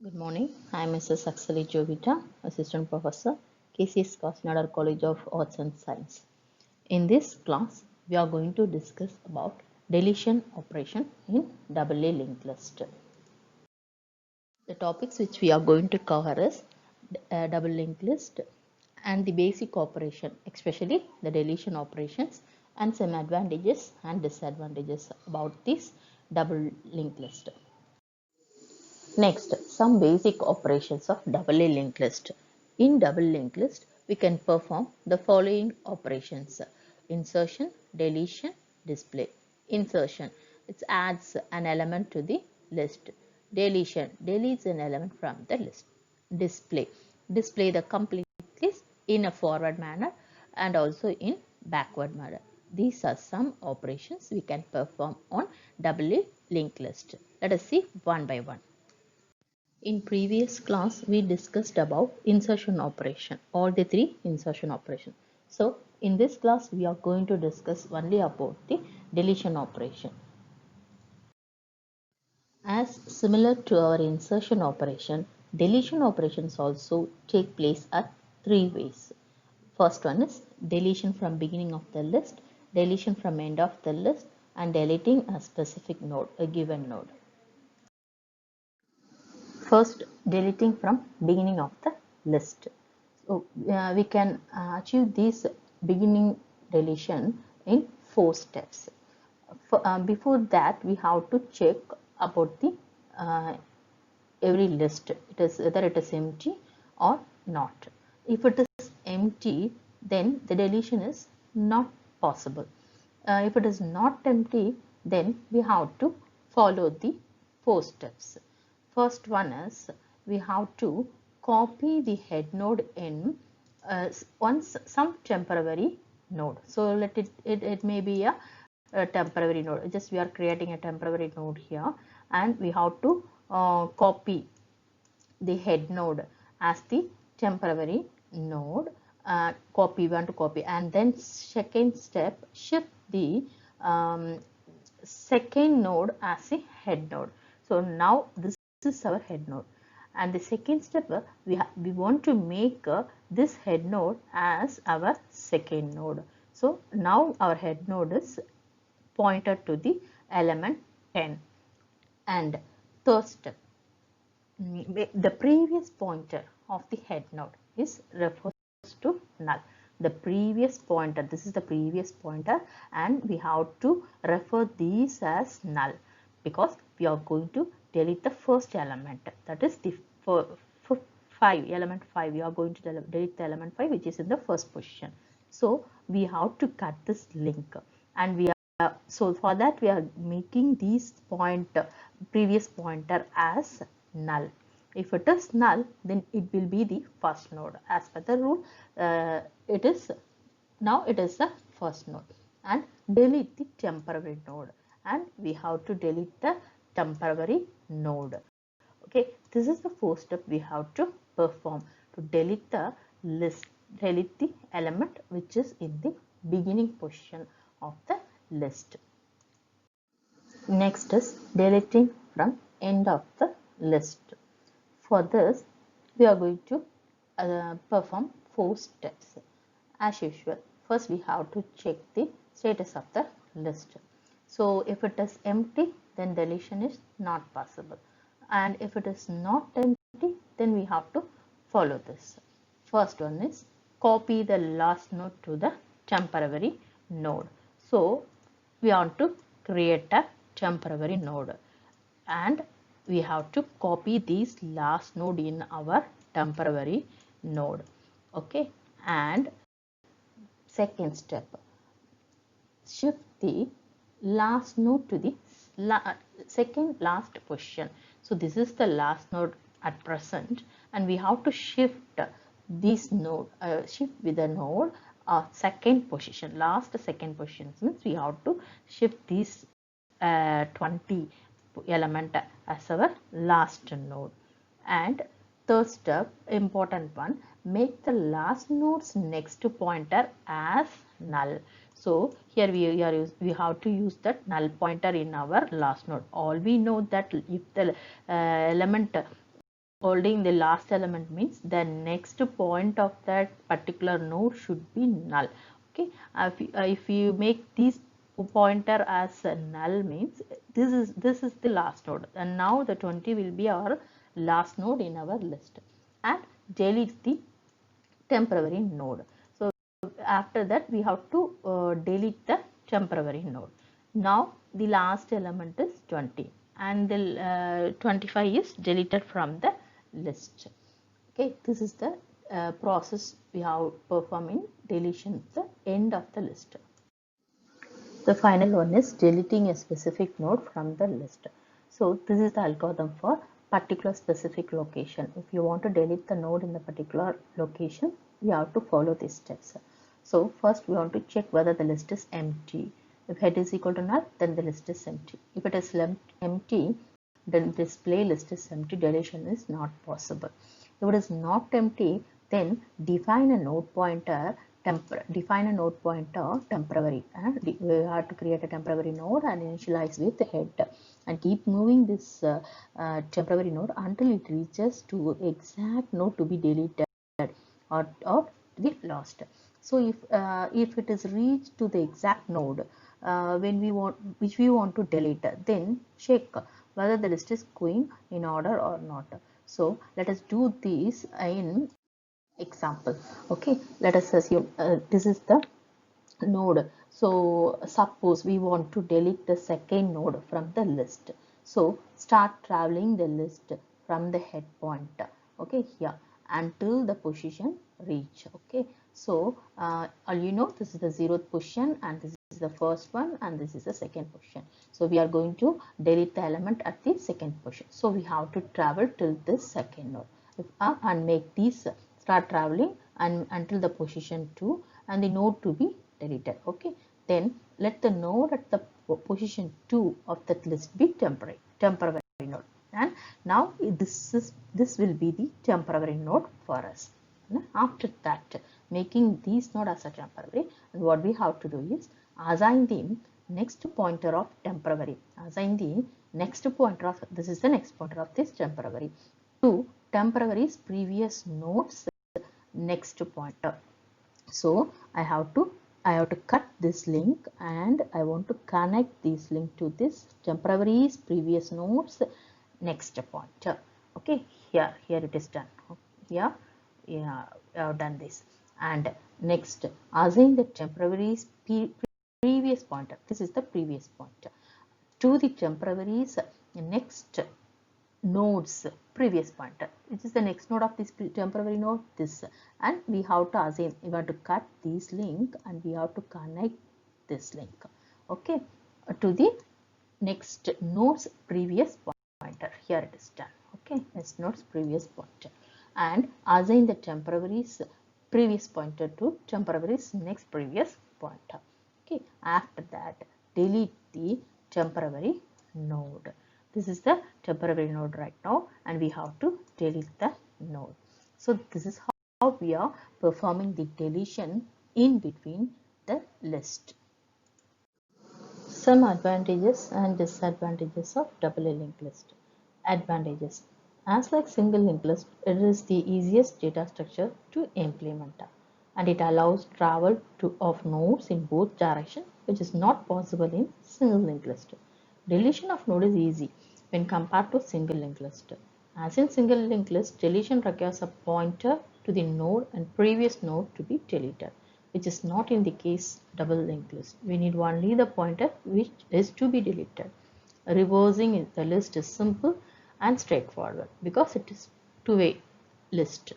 Good morning. I am Mrs. Saksali Jovita, Assistant Professor, KCS Kasnadar College of Arts and Science. In this class, we are going to discuss about deletion operation in doubly linked list. The topics which we are going to cover is double linked list and the basic operation, especially the deletion operations and some advantages and disadvantages about this double linked list. Next, some basic operations of doubly linked list. In double linked list, we can perform the following operations: insertion, deletion, display. Insertion, it adds an element to the list. Deletion, deletes an element from the list. Display, display the complete list in a forward manner and also in backward manner. These are some operations we can perform on doubly linked list. Let us see one by one. In previous class, we discussed about insertion operation, all the three insertion operation. So in this class, we are going to discuss only about the deletion operation. As similar to our insertion operation, deletion operations also take place at three ways. First one is deletion from beginning of the list, deletion from end of the list, and deleting a specific node, a given node. First, deleting from beginning of the list. So we can achieve this beginning deletion in 4 steps. Before that, we have to check about the every list. It is whether it is empty or not. If it is empty, then the deletion is not possible. If it is not empty, then we have to follow the 4 steps. First one is we have to copy the head node in some temporary node. So let it may be a temporary node. Just we are creating a temporary node here, and we have to copy the head node as the temporary node. We want to copy, and then second step, shift the second node as a head node. So now this is our head node, and the second step we want to make this head node as our second node. So now our head node is pointed to the element 10. And third step, the previous pointer of the head node is refers to null. The previous pointer, this is the previous pointer, and we have to refer these as null because we are going to delete the first element, that is the 5, element 5. We are going to delete the element 5 which is in the first position. So we have to cut this link, and we are so for that we are making these previous pointer as null. If it is null, then it will be the first node. As per the rule, it is the first node. And delete the temporary node, and we have to delete the temporary node. Okay, this is the first step we have to perform to delete the list, delete the element which is in the beginning position of the list. Next is deleting from end of the list. For this, we are going to perform 4 steps. As usual, first we have to check the status of the list. So if it is empty, then deletion is not possible. And if it is not empty, then we have to follow this. First one is copy the last node to the temporary node. So we want to create a temporary node, and we have to copy these last node in our temporary node. Okay, and second step, shift the last node to the second last position. So this is the last node at present, and we have to shift this node, shift with the node second position. Last second position means we have to shift this 20 element as our last node. And third step, important one, make the last node's next pointer as null. So here we have to use that null pointer in our last node. All we know that if the element holding the last element means the next point of that particular node should be null. Okay, if you make this pointer as a null means this is the last node, and now the 20 will be our last node in our list, and delete the temporary node. So after that we have to delete the temporary node. Now the last element is 20 and the 25 is deleted from the list. Okay, this is the process we have performed in deletion at the end of the list. The final one is deleting a specific node from the list. So this is the algorithm for particular specific location. If you want to delete the node in the particular location, we have to follow these steps. So first we want to check whether the list is empty. If head is equal to null, then the list is empty. If it is empty, then display list is empty, deletion is not possible. If it is not empty, then define a node pointer temporary, and we have to create a temporary node and initialize with the head and keep moving this temporary node until it reaches to exact node to be deleted or to be lost. So if it is reached to the exact node which we want to delete, then check whether the list is going in order or not. So let us do this in example. Okay, let us assume this is the node. So suppose we want to delete the second node from the list. So start traveling the list from the head point, okay, here until the position reach. Okay, so you know, this is the 0th position and this is the first one and this is the second position. So we are going to delete the element at the second position. So we have to travel till this second node and make these start traveling and until the position 2 and the node to be deleted. Okay, then let the node at the position 2 of that list be temporary node, and now this will be the temporary node for us. After that, making these node as a temporary, and what we have to do is assign the next pointer of temporary. Assign the next pointer of, this is the next pointer of this temporary, to temporary's previous node's next pointer. So I have to cut this link and I want to connect this link to this temporary's previous node's next pointer. Okay, here it is done. Here, yeah, I have done this. And next, assign the temporary's previous pointer. This is the previous pointer to the temporary's next node's previous pointer, which is the next node of this temporary node, this, and we have to assign, we want to cut this link and we have to connect this link, okay, to the next node's previous pointer. Here it is done. Okay, next node's previous pointer, and assign the temporary's previous pointer to temporary's next previous pointer. Okay, after that delete the temporary node. This is the temporary node right now and we have to delete the node. So this is how we are performing the deletion in between the list. Some advantages and disadvantages of doubly linked list. Advantages. As like single linked list, it is the easiest data structure to implement and it allows travel of nodes in both directions, which is not possible in single linked list. Deletion of node is easy when compared to single linked list. As in single linked list, deletion requires a pointer to the node and previous node to be deleted, which is not in the case double linked list. We need only the pointer which is to be deleted. Reversing the list is simple and straightforward because it is two-way list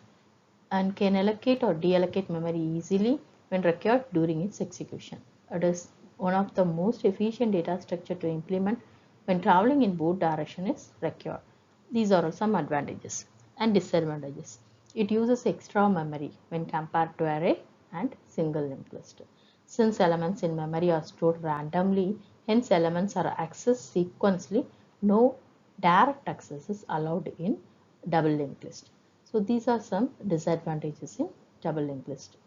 and can allocate or deallocate memory easily when required during its execution. It is one of the most efficient data structure to implement when traveling in both directions is required. These are some advantages and disadvantages. It uses extra memory when compared to array and single linked list. Since elements in memory are stored randomly, hence elements are accessed sequentially, no direct access is allowed in double linked list. So these are some disadvantages in double linked list.